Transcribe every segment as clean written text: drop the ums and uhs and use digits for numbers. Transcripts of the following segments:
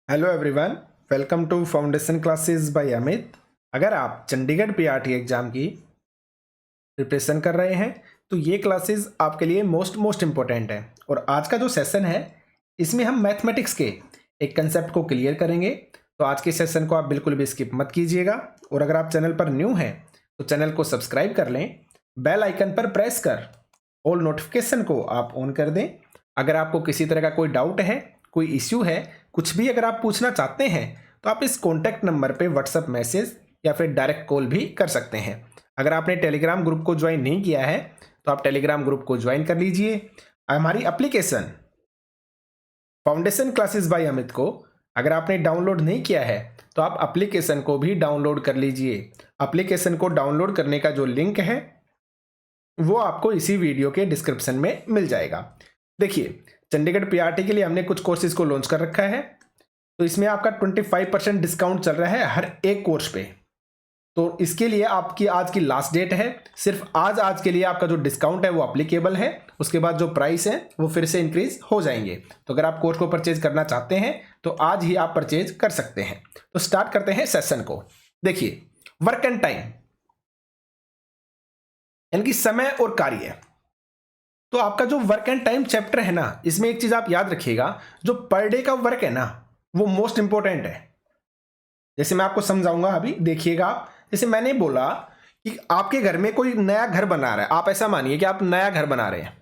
Hello everyone, welcome to foundation classes by Amit. अगर आप Chandigarh PRT exam की प्रिपरेशन कर रहे हैं तो ये क्लासेस आपके लिए मोस्ट इम्पोर्टेंट है। और आज का जो सेशन है इसमें हम मैथमेटिक्स के एक कंसेप्ट को क्लियर करेंगे। तो आज के सेशन को आप बिल्कुल भी स्किप मत कीजिएगा। और अगर आप चैनल पर न्यू हैं तो चैनल को सब्सक्राइब कर लें, बेल आइकन पर प्रेस कर ऑल नोटिफिकेशन को आप ऑन कर दें। अगर आपको किसी तरह का कोई डाउट है, कोई इश्यू है, कुछ भी अगर आप पूछना चाहते हैं तो आप इस कॉन्टैक्ट नंबर पे व्हाट्सएप मैसेज या फिर डायरेक्ट कॉल भी कर सकते हैं। अगर आपने टेलीग्राम ग्रुप को ज्वाइन नहीं किया है तो आप टेलीग्राम ग्रुप को ज्वाइन कर लीजिए। हमारी application foundation classes by Amit को अगर आपने डाउनलोड नहीं किया है तो आप एप्लीकेशन को भी डाउनलोड कर लीजिए। एप्लीकेशन को डाउनलोड करने का जो लिंक है वो आपको इसी वीडियो के डिस्क्रिप्शन में मिल जाएगा। देखिए, चंडीगढ़ पीआरटी के लिए हमने कुछ कोर्सेज को लॉन्च कर रखा है, तो इसमें आपका 25% डिस्काउंट चल रहा है हर एक कोर्स पे। तो इसके लिए आपकी आज की लास्ट डेट है। सिर्फ आज के लिए आपका जो डिस्काउंट है वो अप्लीकेबल है। उसके बाद जो प्राइस है वो फिर से इंक्रीज हो जाएंगे। तो अगर आप कोर्स को परचेज करना चाहते हैं तो आज ही आप परचेज कर सकते हैं। तो स्टार्ट करते हैं सेशन को। देखिए, वर्क एंड टाइम यानी कि समय और कार्य। तो आपका जो वर्क एंड टाइम चैप्टर है ना, इसमें एक चीज आप याद रखिएगा, जो पर डे का वर्क है ना वो मोस्ट इंपॉर्टेंट है। जैसे मैं आपको समझाऊंगा अभी, देखिएगा। जैसे मैंने बोला कि आपके घर में कोई नया घर बना रहा है। आप ऐसा मानिए कि आप नया घर बना रहे हैं,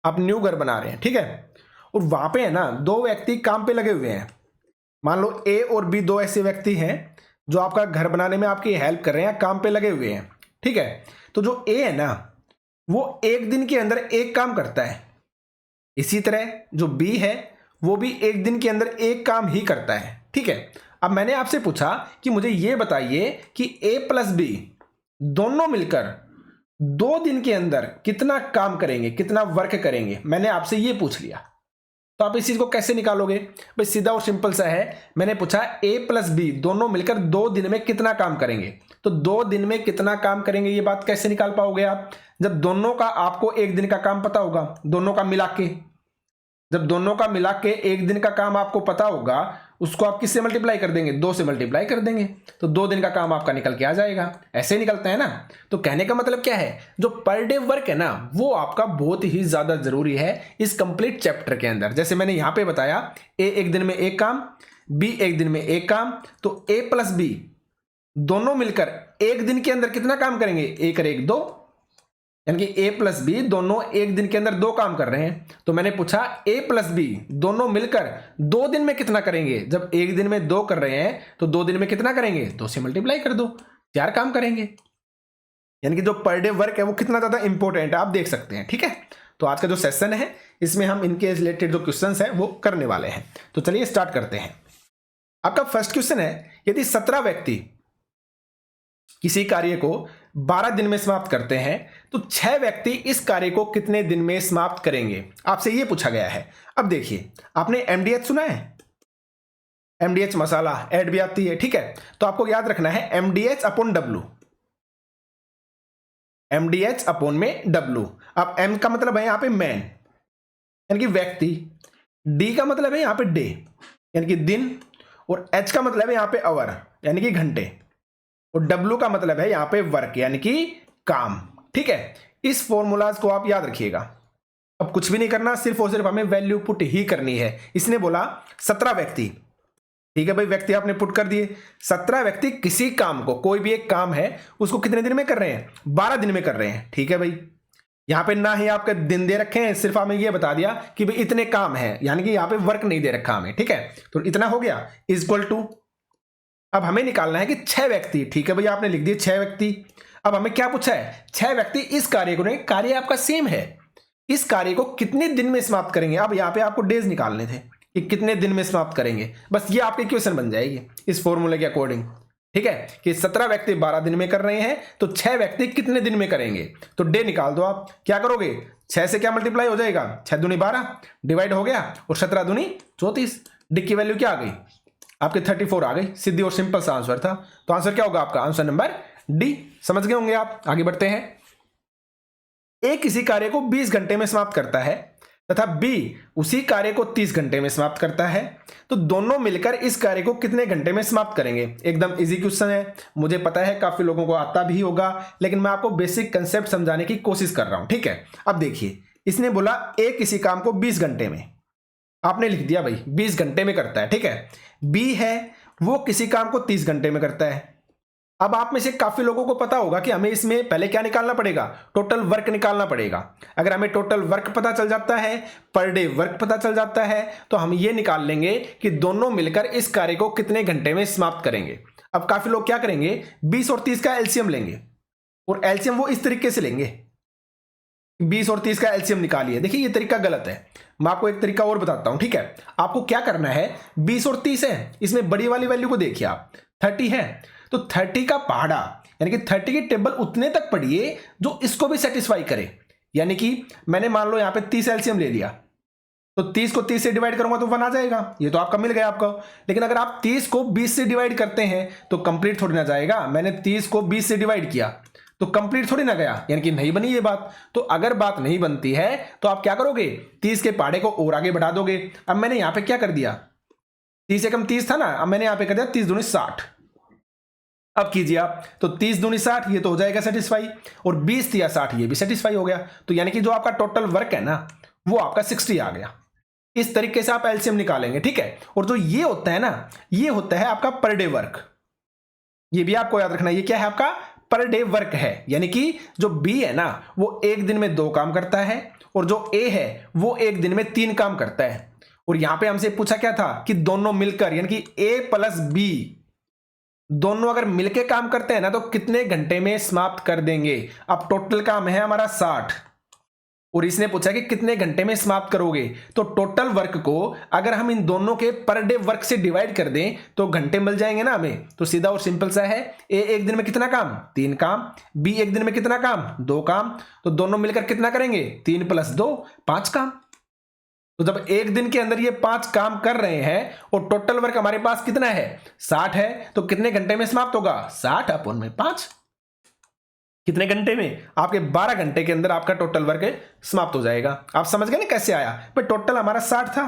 आप न्यू घर बना रहे हैं, ठीक है। और वहां पे है ना दो व्यक्ति काम पे लगे हुए हैं। मान लो ए और बी दो ऐसे व्यक्ति हैं जो आपका घर बनाने में आपकी हेल्प कर रहे हैं, काम पे लगे हुए हैं, ठीक है। तो जो ए है ना वो एक दिन के अंदर एक काम करता है। इसी तरह जो बी है वो भी एक दिन के अंदर एक काम ही करता है, ठीक है। अब मैंने आपसे पूछा कि मुझे ये बताइए कि ए प्लस बी दोनों मिलकर 2 दिन के अंदर कितना काम करेंगे, कितना वर्क करेंगे। मैंने आपसे ये पूछ लिया, तो आप इस चीज को कैसे निकालोगे? भाई सीधा और सिंपल सा है। मैंने पूछा ए प्लस बी दोनों मिलकर 2 दिन में कितना काम करेंगे, तो 2 दिन में कितना काम करेंगे ये बात कैसे निकाल पाओगे आप? जब दोनों का आपको एक दिन का काम पता होगा, दोनों का मिला के, जब दोनों का मिला के एक दिन का काम आपको पता होगा, उसको आप किससे मल्टीप्लाई कर देंगे? 2 से मल्टीप्लाई कर देंगे, तो 2 दिन का काम आपका निकल के आ जाएगा। ऐसे निकलता है ना। तो कहने का मतलब क्या है, जो पर डे वर्क है ना वो आपका बहुत ही ज्यादा जरूरी है इस कंप्लीट चैप्टर के अंदर। जैसे मैंने यहां पे बताया, ए एक दिन में एक काम, बी एक दिन में एक काम, तो ए प्लस बी दोनों मिलकर एक दिन के अंदर कितना काम करेंगे? एक और एक 2, यानी कि ए प्लस बी दोनों एक दिन के अंदर 2 काम कर रहे हैं। तो मैंने पूछा ए प्लस बी दोनों मिलकर 2 दिन में कितना करेंगे? जब एक दिन में 2 कर रहे हैं तो 2 दिन में कितना करेंगे? 2 से मल्टीप्लाई कर दो, 4 काम करेंगे। यानी कि जो पर डे वर्क है वो कितना ज्यादा इंपॉर्टेंट है आप देख सकते हैं, ठीक है। तो आज का जो सेशन है इसमें हम इनके रिलेटेड जो क्वेश्चंस है वो करने वाले हैं। तो चलिए स्टार्ट करते हैं। आपका फर्स्ट क्वेश्चन है, यदि 17 व्यक्ति किसी कार्य को 12 दिन में समाप्त करते हैं तो 6 व्यक्ति इस कार्य को कितने दिन में समाप्त करेंगे? आपसे यह पूछा गया है। अब देखिए, आपने एमडीएच सुना है? एमडीएच मसाला ऐड भी आती है, ठीक है। तो आपको याद रखना है MDH upon W, MDH upon में डब्ल्यू। अब एम का मतलब है यहां पे मैन यानी कि व्यक्ति, डी का मतलब है यहां पे डे यानी कि दिन, और एच का मतलब है यहां पे आवर यानी कि घंटे, और W का मतलब है यहां पे वर्क यानी कि काम, ठीक है। इस फॉर्मूलाज को आप याद रखिएगा। अब कुछ भी नहीं करना, सिर्फ और सिर्फ हमें वैल्यू पुट ही करनी है। इसने बोला 17 व्यक्ति, ठीक है भाई, व्यक्ति आपने पुट कर दिए। 17 व्यक्ति किसी काम को, कोई भी एक काम है उसको कितने दिन में कर रहे हैं? 12 दिन में कर रहे हैं, ठीक है भाई। यहां पे ना ही आपके दिन दे रखे हैं, सिर्फ हमें यह बता दिया कि भाई इतने काम है, यानी कि यहां पे वर्क नहीं दे रखा हमें, ठीक है। तो इतना हो गया इक्वल टू, अब हमें निकालना है कि 6 व्यक्ति, ठीक है भैया आपने लिख दिए 6 व्यक्ति। अब हमें क्या पूछा है? 6 व्यक्ति इस कार्य को, नहीं कार्य आपका सेम है, इस कार्य को कितने दिन में समाप्त करेंगे? अब यहां पे आपको डेज निकालने थे कि कितने दिन में समाप्त करेंगे। बस ये आपकी क्वेश्चन बन जाएगी इस फॉर्मूले के अकॉर्डिंग, ठीक है। कि 17 व्यक्ति 12 दिन में कर रहे हैं तो 6 व्यक्ति कितने दिन में करेंगे? तो डे निकाल दो आप। क्या करोगे? 6 से क्या मल्टीप्लाई हो जाएगा? 6 दूनी 12 डिवाइड हो गया, और 17 दूनी 34। डी की वैल्यू क्या आ गई? आपके 34 आ गई। सीधी और सिंपल सा आंसर था। तो आंसर क्या होगा आपका? Answer number D. समझ गए होंगे आप। आगे बढ़ते हैं। ए किसी कार्य को 20 घंटे में समाप्त करता है तथा बी उसी कार्य को 30 घंटे में समाप्त करता है, तो दोनों मिलकर इस कार्य को कितने घंटे में समाप्त करेंगे। एकदम इजी क्वेश्चन है, मुझे पता है काफी लोगों को आता भी होगा, लेकिन मैं आपको बेसिक कंसेप्ट समझाने की कोशिश कर रहा हूं। ठीक है, अब देखिए, इसने बोला ए किसी काम को 20 घंटे में, आपने लिख दिया भाई 20 घंटे में करता है। ठीक है, बी है वो किसी काम को 30 घंटे में करता है। अब आप में से काफी लोगों को पता होगा कि हमें इसमें पहले क्या निकालना पड़ेगा, टोटल वर्क निकालना पड़ेगा। अगर हमें टोटल वर्क पता चल जाता है, पर डे वर्क पता चल जाता है, तो हम ये निकाल लेंगे कि दोनों मिलकर इस कार्य को कितने घंटे में समाप्त करेंगे। अब काफी लोग क्या करेंगे, 20 और 30 का एलसीएम लेंगे, और एलसीएम वो इस तरीके से लेंगे, 20 और 30 का एलसीएम निकालिए। देखिए ये तरीका गलत है, मैं आपको एक तरीका और बताता हूं। ठीक है, आपको क्या करना है, 20 और 30 है, इसमें बड़ी वाली वैल्यू को देखिए आप, 30 है, तो 30 का पहाड़ा यानी कि 30 की टेबल उतने तक पढ़िए जो इसको भी सेटिस्फाई करे। यानी कि मैंने मान लो यहां पे 30 एलसीएम ले लिया, तो 30 को 30 से डिवाइड करूंगा तो 1 आ जाएगा, ये तो आपका मिल गया आपको। लेकिन अगर आप 30 को 20 से डिवाइड करते हैं तो कंप्लीट थोड़ी ना जाएगा। मैंने 30 को 20 से डिवाइड किया तो कंप्लीट थोड़ी ना गया, यानी कि नहीं बनी ये बात। तो अगर बात नहीं बनती है तो आप क्या करोगे, 30 के पहाड़े को और आगे बढ़ा दोगे। अब मैंने यहां पे क्या कर दिया, 30 एकम 30 था ना, अब मैंने यहां पे कर दिया 30 दूनी 60। अब कीजिए आप, तो 30 दूनी 60 ये तो हो जाएगा सेटिस्फाई, और 20 दिया 60 ये भी सेटिस्फाई हो गया। तो यानी कि जो आपका टोटल वर्क है ना वो आपका 60 आ गया। इस तरीके से आप एलसीएम निकालेंगे। ठीक है, और जो ये होता है ना, ये होता है आपका पर डे वर्क। ये भी आपको याद रखना, ये क्या है आपका पर डे वर्क है। यानी कि जो बी है ना वो एक दिन में 2 काम करता है, और जो ए है वो एक दिन में 3 काम करता है। और यहां पे हमसे पूछा क्या था कि दोनों मिलकर, यानी कि ए प्लस बी दोनों अगर मिलके काम करते हैं ना तो कितने घंटे में समाप्त कर देंगे। अब टोटल काम है हमारा 60, और इसने पूछा कि कितने घंटे में समाप्त करोगे। तो टोटल वर्क को अगर हम इन दोनों के पर डे वर्क से डिवाइड कर दें तो घंटे मिल जाएंगे ना हमें। तो सीधा और सिंपल सा है, ए एक दिन में कितना काम, 3 काम, बी एक दिन में कितना काम, 2 काम, तो दोनों मिलकर कितना करेंगे, 3 + 2 5 काम। तो जब एक दिन के अंदर ये 5 काम कर रहे हैं और टोटल वर्क हमारे पास कितना है, 60 है, तो कितने घंटे में समाप्त होगा, 60/5। कितने घंटे में, आपके 12 घंटे के अंदर आपका टोटल वर्क समाप्त हो जाएगा। आप समझ गए ना कैसे आया, भाई टोटल हमारा 60 था,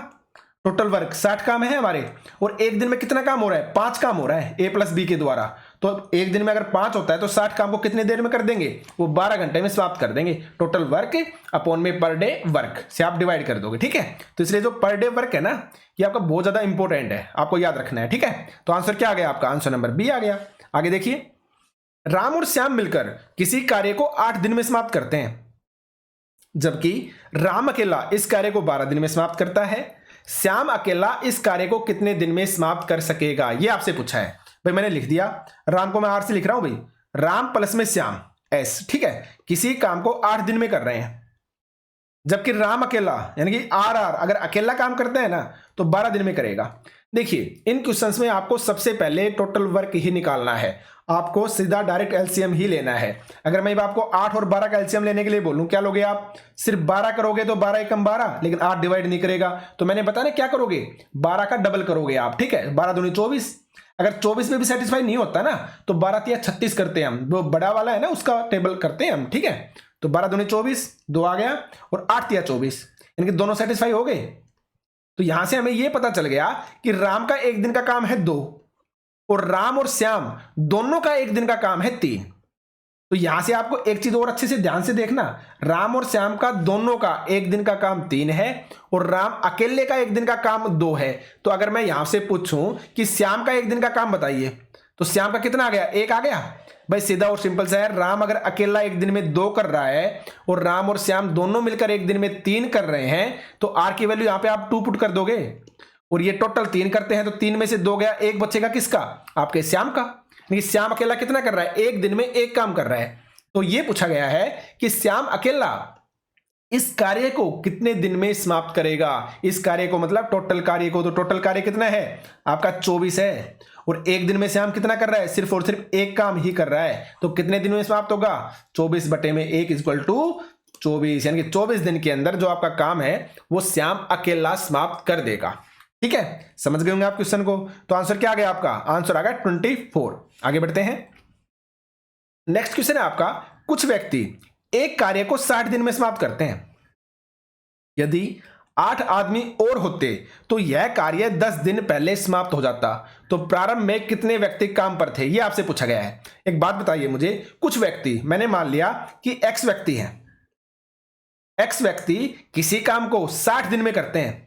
टोटल वर्क 60 काम है हमारे, और एक दिन में कितना काम हो रहा है, 5 काम हो रहा है ए प्लस बी के द्वारा। तो एक दिन में अगर 5 होता है तो 60 काम को कितने देर में कर देंगे, वो 12 घंटे में समाप्त कर देंगे। टोटल वर्क अपॉन में पर डे वर्क से आप डिवाइड कर दोगे। ठीक है, तो इसलिए जो पर डे वर्क है ना ये आपका बहुत ज्यादा इंपॉर्टेंट है, आपको याद रखना है। ठीक है, तो आंसर क्या आ गया आपका, आंसर नंबर बी आ गया। आगे देखिए, राम और श्याम मिलकर किसी कार्य को 8 दिन में समाप्त करते हैं, जबकि राम अकेला इस कार्य को 12 दिन में समाप्त करता है। श्याम अकेला इस कार्य को कितने दिन में समाप्त कर सकेगा, यह आपसे पूछा है। भाई मैंने लिख दिया, राम को मैं आर से लिख रहा हूं भाई, राम प्लस में श्याम एस। ठीक है, किसी काम को 8 दिन में कर रहे हैं, जबकि राम अकेला यानी कि आर अगर अकेला काम करते हैं ना तो 12 दिन में करेगा। देखिए इन क्वेश्चंस में आपको सबसे पहले टोटल वर्क ही निकालना है, आपको सीधा डायरेक्ट एलसीएम ही लेना है। अगर मैं आपको 8 और 12 का एलसीएम लेने के लिए बोलूं, क्या लोगे आप, सिर्फ 12 करोगे तो 12 एकम 12, लेकिन 8 डिवाइड नहीं करेगा। तो मैंने बताया क्या करोगे, 12 का डबल करोगे आप। ठीक है, 12 दूनी 24, अगर 24 में भी सेटिस्फाई नहीं होता ना तो 12 तिया 36 करते हैं हम, वो बड़ा वाला है ना उसका टेबल करते हैं हम। ठीक है, तो 12 दूनी 24, 2 आ गया, और 8 तिया 24, यानी कि दोनों सेटिस्फाई हो गए। तो यहां से हमें यह पता चल गया कि राम का एक दिन का काम है 2, और राम और श्याम दोनों का एक दिन का काम है 3। तो यहां से आपको एक चीज और अच्छे से ध्यान से देखना, राम और श्याम का दोनों का एक दिन का काम 3 है, और राम अकेले का एक दिन का काम 2 है। तो अगर मैं यहां से पूछूं कि श्याम का एक दिन का काम बताइए, तो श्याम का कितना आ गया, 1 आ गया। भाई सीधा और सिंपल सा है, राम अगर अकेला एक दिन में 2 कर रहा है और राम और श्याम दोनों मिलकर एक दिन में 3 कर रहे हैं, तो आर की वैल्यू यहां पे आप 2 पुट कर दोगे, और ये टोटल 3 करते हैं, तो 3 में से 2 गया, 1 बचेगा किसका, आपके श्याम का। श्याम अकेला कितना कर रहा है, एक दिन में 1 काम कर रहा है। तो ये पूछा गया है कि श्याम अकेला इस कार्य को कितने दिन में समाप्त करेगा। इस कार्य को मतलब टोटल कार्य को, तो टोटल कार्य कितना है आपका 24 है, और एक दिन में श्याम कितना कर रहा है, सिर्फ और सिर्फ 1 काम ही कर रहा है। तो कितने दिन में समाप्त होगा, 24/1 = 24, यानी कि 24 दिन के अंदर जो आपका काम है वो श्याम अकेला समाप्त कर देगा। ठीक है, समझ गए होंगे आप क्वेश्चन को। तो आंसर क्या आ गया आपका, आंसर आ गया 24। आगे बढ़ते हैं, नेक्स्ट क्वेश्चन है आपका, कुछ व्यक्ति एक कार्य को 60 दिन में समाप्त करते हैं, यदि 8 आदमी और होते तो यह कार्य 10 दिन पहले समाप्त हो जाता। तो प्रारंभ में कितने व्यक्ति काम पर थे, यह आपसे पूछा गया है। एक बात बताइए मुझे, कुछ व्यक्ति, मैंने मान लिया कि x व्यक्ति हैं, x व्यक्ति किसी काम को 60 दिन में करते हैं,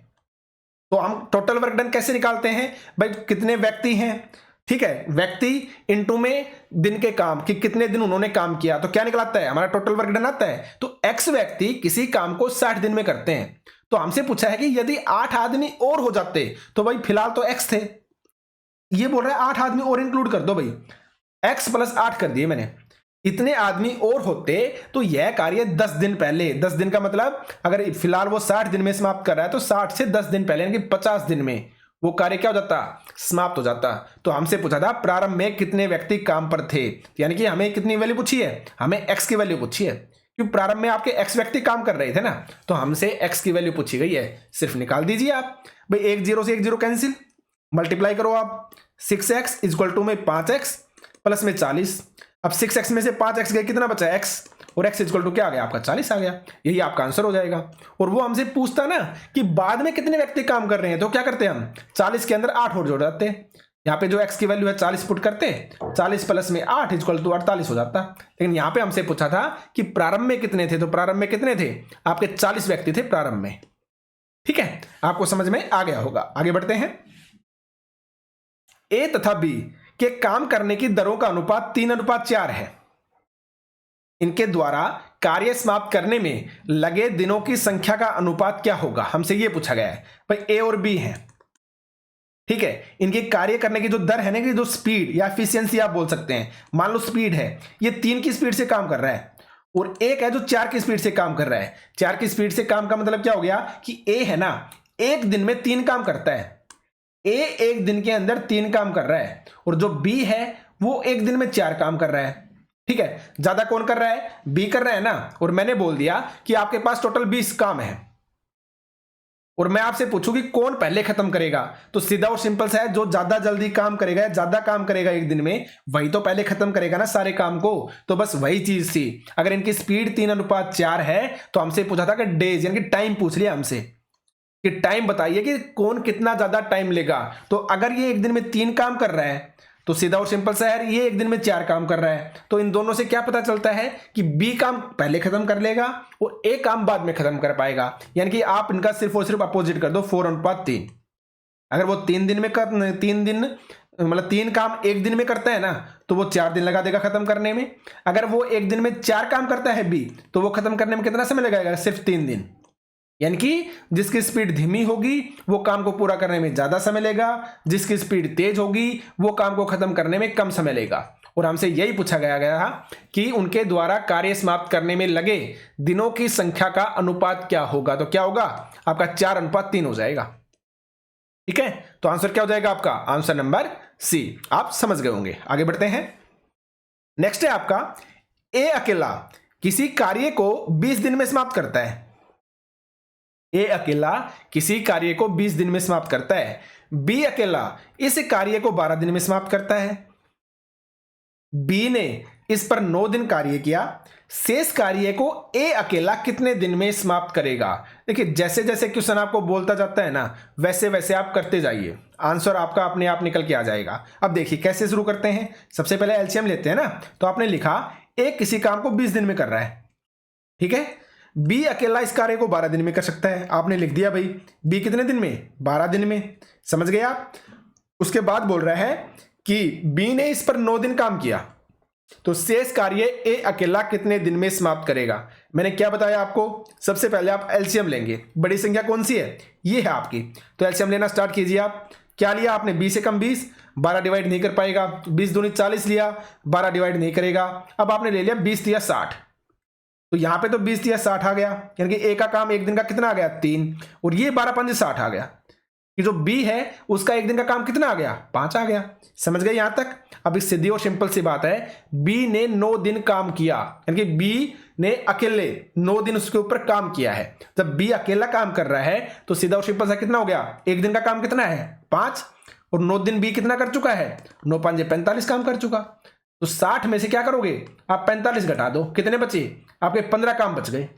तो हम टोटल वर्क डन कैसे निकालते हैं भाई, कितने व्यक्ति हैं, ठीक है, व्यक्ति इनटू में दिन के काम कि कितने दिन उन्होंने काम किया, तो क्या निकलता है, हमारा टोटल वर्क डन आता है। तो x व्यक्ति किसी काम को 60 दिन में करते हैं। तो हमसे पूछा है कि यदि 8 आदमी और हो जाते, तो भाई फिलहाल तो x थे, ये बोल रहा है 8 आदमी और इंक्लूड कर दो भाई, x + 8 कर दिए मैंने, इतने आदमी और होते तो यह कार्य 10 दिन पहले, 10 दिन का मतलब अगर फिलहाल वो 60 दिन में समाप्त कर रहा है तो 60 से 10 दिन पहले यानी कि 50 दिन में वो कार्य क्या हो जाता, समाप्त हो जाता। तो हमसे पूछा था प्रारंभ में कितने व्यक्ति काम पर थे, यानी कि हमें कितनी वैल्यू पूछी है, हमें x की वैल्यू पूछी है, क्योंकि प्रारंभ में आपके x व्यक्ति काम कर रहे थे ना, तो हमसे x की वैल्यू पूछी गई है। सिर्फ निकाल दीजिए आप भाई, 1 0 से 1 0 कैंसिल, मल्टीप्लाई करो आप, 6x = में 5x प्लस में 40। अब 6x में से 5x गए, कितना बचा x, और x = क्या आ गया आपका 40 आ गया, यही आपका आंसर हो जाएगा। और वो हमसे पूछता ना कि बाद में कितने व्यक्ति काम कर रहे हैं, तो क्या करते हैं हम 40 के अंदर 8 और जोड़ जाते हैं, यहाँ पे जो x की वैल्यू है 40 पुट करते, 40 प्लस में 8 = 48 हो जाता। लेकिन यहाँ पे हमसे पूछा था कि प्रारंभ में कितने थे, तो प्रारंभ में कितने थे आपके 40 व्यक्ति थे प्रारंभ में। ठीक है, आपको समझ में आ गया होगा। आगे बढ़ते हैं। A तथा B के काम करने की दरों का अनुपात 3:4 है। इनके द्वारा कार्य समाप्त करने में लगे दिनों की संख्या का अनुपात क्या होगा, हमसे यह पूछा गया है। भाई A और B हैं, ठीक है, इनके कार्य करने की जो दर है ना, कि जो स्पीड या एफिशिएंसी आप बोल सकते हैं, मान लो स्पीड है, ये 3 की स्पीड से काम कर रहा है, और एक है जो 4 की स्पीड से काम कर रहा है। 4 की स्पीड से काम का मतलब क्या हो गया कि A है ना, एक दिन में 3 काम करता है, A एक दिन के अंदर 3 काम कर रहा है, और जो B है वो एक दिन में 4 काम कर रहा है। ठीक है, ज्यादा कौन कर रहा है, B कर रहा है ना। और मैंने बोल दिया कि आपके पास टोटल 20 काम है, और मैं आपसे पूछूं कि कौन पहले खत्म करेगा, तो सीधा और सिंपल सा है, जो ज्यादा जल्दी काम करेगा, ज्यादा काम करेगा एक दिन में, वही तो पहले खत्म करेगा ना सारे काम को। तो बस वही चीज थी। अगर इनकी स्पीड 3:4 है, तो हमसे पूछा था कि डेज यानी कि टाइम पूछ लिया हमसे कि टाइम बताइए कि कौन कितना ज्यादा टाइम लेगा। तो अगर ये एक दिन में 3 काम कर रहा है, तो सीधा और सिंपल सा है, ये एक दिन में 4 काम कर रहा है, तो इन दोनों से क्या पता चलता है कि B काम पहले खत्म कर लेगा और A काम बाद में खत्म कर पाएगा। यानी कि आप इनका सिर्फ और सिर्फ अपोजिट कर दो, 4:3। अगर वो 3 दिन में 3 दिन मतलब 3 काम एक दिन में करता है ना, तो वो 4 दिन लगा देगा खत्म करने में। अगर वो एक दिन में 4 काम करता है B, तो वो खत्म करने में कितना समय लगाएगा, सिर्फ 3 दिन। यानी कि जिसकी स्पीड धीमी होगी वो काम को पूरा करने में ज्यादा समय लेगा, जिसकी स्पीड तेज होगी वो काम को खत्म करने में कम समय लेगा। और हमसे यही पूछा गया कि उनके द्वारा कार्य समाप्त करने में लगे दिनों की संख्या का अनुपात क्या होगा। तो क्या होगा आपका 4:3 हो जाएगा। ठीक है, तो आंसर क्या हो जाएगा आपका, आंसर नंबर सी। आप समझ गए होंगे। आगे बढ़ते हैं। नेक्स्ट है आपका, ए अकेला किसी कार्य को 20 दिन में समाप्त करता है। ए अकेला किसी कार्य को 20 दिन में समाप्त करता है, बी अकेला इस कार्य को 12 दिन में समाप्त करता है। बी ने इस पर 9 दिन कार्य किया, शेष कार्य को ए अकेला कितने दिन में समाप्त करेगा। देखिए, जैसे जैसे क्वेश्चन आपको बोलता जाता है ना, वैसे वैसे आप करते जाइए, आंसर आपका अपने आप निकल के आ जाएगा। अब देखिए कैसे शुरू करते हैं। सबसे पहले एलसीएम लेते हैं ना, तो आपने लिखा ए किसी काम को 20 दिन में कर रहा है, ठीक है। बी अकेला इस कार्य को 12 दिन में कर सकता है, आपने लिख दिया भाई बी कितने दिन में, 12 दिन में, समझ गए आप। उसके बाद बोल रहा है कि बी ने इस पर 9 दिन काम किया, तो शेष कार्य ए अकेला कितने दिन में समाप्त करेगा। मैंने क्या बताया आपको, सबसे पहले आप एलसीएम लेंगे। बड़ी संख्या कौन सी है, ये है आपकी, तो एलसीएम लेना स्टार्ट कीजिए आप। क्या लिया आपने, 20 से कम 20, 12 डिवाइड नहीं कर पाएगा, 20 दूनी 40 लिया, 12 डिवाइड नहीं करेगा। अब आपने ले लिया 20 या 60, तो यहां पे तो 20 या 60 आ गया, यानी कि ए का काम एक दिन का कितना आ गया, 3, और ये 12 5 60 आ गया। कि जो बी है उसका एक दिन का काम कितना आ गया, 5 आ गया। समझ गए यहां तक। अब इस सीधी और सिंपल सी बात है, बी ने 9 दिन काम किया, यानी कि बी ने अकेले 9 दिन उसके ऊपर काम किया है। जब बी अकेला काम कर रहा है तो सीधा और सिंपल सा कितना हो गया, एक दिन का काम कितना है, 5, और 9 दिन बी कितना कर चुका है, 9 5 45 काम कर चुका। तो 60 में से क्या करोगे आप, 45 घटा दो, कितने बचे आपके, 15 काम बच गए।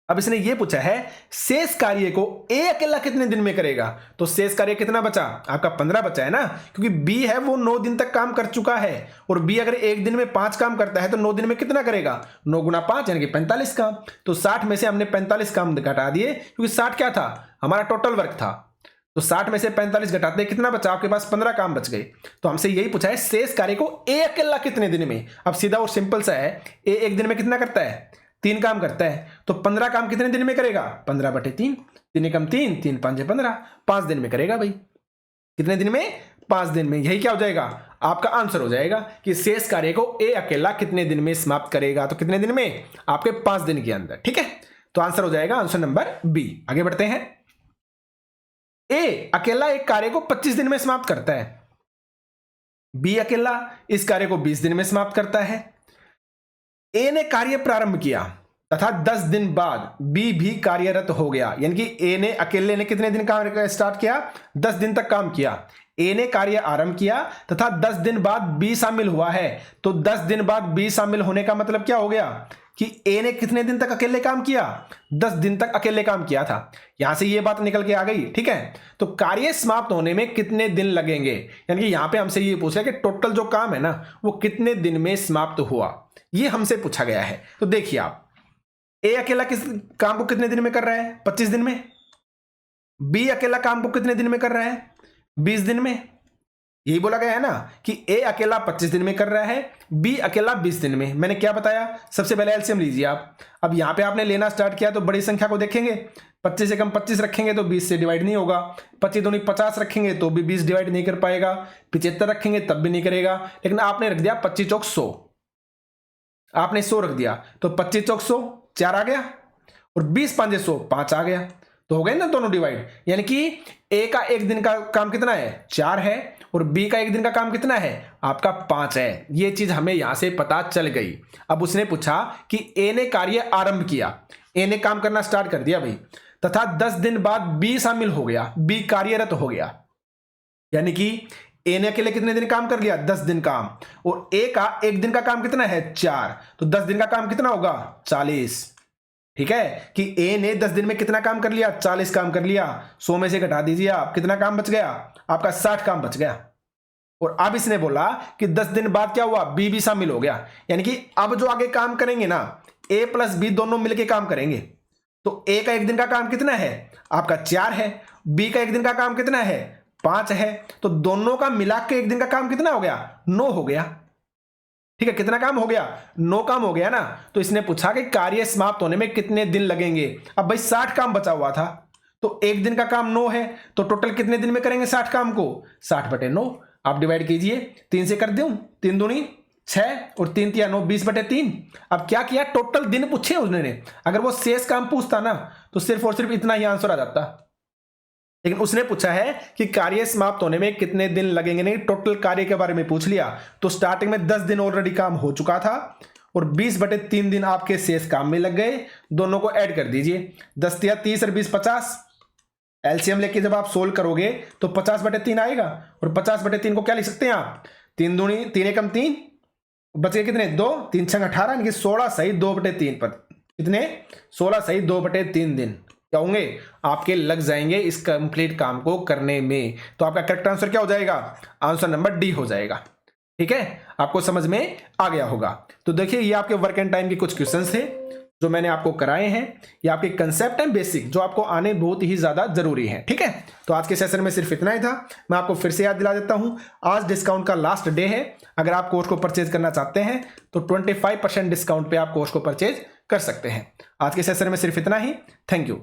अब इसने ये पूछा है शेष कार्य को ए अकेला कितने दिन में करेगा। तो शेष कार्य कितना बचा, आपका 15 बचा है ना, क्योंकि बी है वो 9 दिन तक काम कर चुका है, और बी अगर एक दिन में 5 काम करता है तो 9 दिन में कितना करेगा, 9 गुना 5 यानी कि 45 काम। तो 60 में से हमने 45 काम घटा दिए, क्योंकि 60 क्या था, हमारा टोटल वर्क था। तो 60 में से 45 घटाते कितना बचा, आपके पास 15 काम बच गए। तो हमसे यही पूछा है शेष कार्य को ए अकेला कितने दिन में। अब सीधा और सिंपल सा है, ए एक दिन में कितना करता है, 3 काम करता है, तो 15 काम कितने दिन में करेगा, 15/3, 3 एकम 3, 3 5 15, 5 दिन में करेगा भाई। कितने दिन में, 5 दिन में। यही क्या हो जाएगा, आपका आंसर हो जाएगा कि शेष कार्य को ए अकेला कितने दिन में समाप्त करेगा। तो कितने दिन में, आपके 5 दिन के अंदर। ठीक है, तो आंसर हो जाएगा आंसर नंबर बी। आगे बढ़ते हैं। ए अकेला एक कार्य को 25 दिन में समाप्त करता है, बी अकेला इस कार्य को 20 दिन में समाप्त करता है। ए ने कार्य प्रारंभ किया तथा 10 दिन बाद बी भी कार्यरत हो गया, यानी कि ए ने अकेले ने कितने दिन काम स्टार्ट किया, 10 दिन तक काम किया। ए ने कार्य आरंभ किया तथा 10 दिन बाद बी शामिल हुआ है। तो 10 दिन बाद बी शामिल होने का मतलब क्या हो गया कि ए ने कितने दिन तक अकेले काम किया, 10 दिन तक अकेले काम किया था। यहां से ये बात निकल के आ गई। ठीक है, तो कार्य समाप्त होने में कितने दिन लगेंगे, यानी कि यहां पे हमसे ये पूछ रहा है कि टोटल जो काम है ना वो कितने दिन में समाप्त हुआ, ये हमसे पूछा गया है। तो देखिए आप, ए अकेला किस काम को कितने दिन में कर रहा है, 25 दिन में। बी अकेला काम को कितने दिन में कर रहा है, 20 दिन में। यही बोला गया है ना कि ए अकेला 25 दिन में कर रहा है, बी अकेला 20 दिन में। मैंने क्या बताया, सबसे पहले एलसीएम लीजिए आप। अब यहां पे आपने लेना स्टार्ट किया तो बड़ी संख्या को देखेंगे, 25 से कम 25 रखेंगे तो 20 से डिवाइड नहीं होगा, 25 दूनी 50 रखेंगे तो भी 20 डिवाइड नहीं कर पाएगा, 75 रखेंगे तब भी नहीं करेगा। लेकिन आपने रख दिया 25 चौक 100, आपने 100 रख दिया तो 25 चौक 100 4 आ गया, और 20 5 100 5 आ गया, तो हो गए ना दोनों डिवाइड। यानी कि ए का एक दिन का काम कितना है, 4 है, और बी का एक दिन का काम कितना है, आपका 5 है। ये चीज हमें यहां से पता चल गई। अब उसने पूछा कि ए ने कार्य आरंभ किया, ए ने काम करना स्टार्ट कर दिया भाई, तथा 10 दिन बाद बी शामिल हो गया, बी कार्यरत हो गया। यानी कि ए ने अकेले कितने दिन काम कर लिया, 10 दिन काम, और ए का एक दिन का काम कितना है, 4, तो 10 दिन का काम कितना होगा, 40। ठीक है, कि ए ने 10 दिन में कितना काम कर लिया, 40 काम कर लिया। 100 में से घटा दीजिए आप, कितना काम बच गया, आपका 60 काम बच गया। और अब इसने बोला कि 10 दिन बाद क्या हुआ, बी भी शामिल हो गया। यानी कि अब जो आगे काम करेंगे ना, ए प्लस बी दोनों मिलके काम करेंगे। तो ए का एक दिन का काम कितना है, आपका 4 है, बी का एक दिन का काम कितना है, 5 है, तो दोनों का मिला के एक दिन का काम कितना हो गया, 9 हो गया। ठीक है, कितना काम हो गया, 9 काम हो गया ना। तो इसने पूछा कि कार्य समाप्त होने में कितने दिन लगेंगे। अब भाई 60 काम बचा हुआ था, तो एक दिन का काम 9 है, तो टोटल कितने दिन में करेंगे 60 काम को, 60/9। आप डिवाइड कीजिए, 3 से कर दूं, 3 दूनी 6 और 3 तिया 9, 20/3। अब क्या किया, टोटल दिन पूछे उन्होंने। अगर वो शेष काम पूछता ना तो सिर्फ और सिर्फ इतना ही आंसर आ जाता, लेकिन उसने पूछा है कि कार्य समाप्त होने में कितने दिन लगेंगे, नहीं टोटल कार्य के बारे में पूछ लिया। तो स्टार्टिंग में 10 दिन ऑलरेडी काम हो चुका था, और 20/3 दिन आपके शेष काम में लग गए। दोनों को ऐड कर दीजिए, 10 तिया 30 और 20 50। एलसीएम लेके जब आप सोल्व करोगे तो 50/3 आएगा, और 50/3 को क्या लिख सकते हैं आप, 3 दूनी 3 एकम 3, बच गए कितने, 2, 3 6 18, यानी कि 16 सही 2/3 पर कितने, 16 सही 2/3 दिन क्या होंगे आपके लग जाएंगे इस कंप्लीट काम को करने में। तो आपका करेक्ट आंसर क्या हो जाएगा, आंसर नंबर डी हो जाएगा। ठीक है, आपको समझ में आ गया होगा। तो देखिए ये आपके वर्क एंड टाइम के कुछ क्वेश्चंस थे जो मैंने आपको कराए हैं। ये आपके कंसेप्ट एंड बेसिक जो आपको आने बहुत ही ज्यादा जरूरी है। ठीक है, तो आज के सेशन में सिर्फ इतना ही था। मैं आपको फिर से याद दिला देता हूं, आज डिस्काउंट का लास्ट डे है। अगर आप कोर्स को परचेज करना चाहते हैं तो 25% डिस्काउंट पे आप कोर्स को परचेज कर सकते हैं। आज के सेशन में सिर्फ इतना ही। Thank you.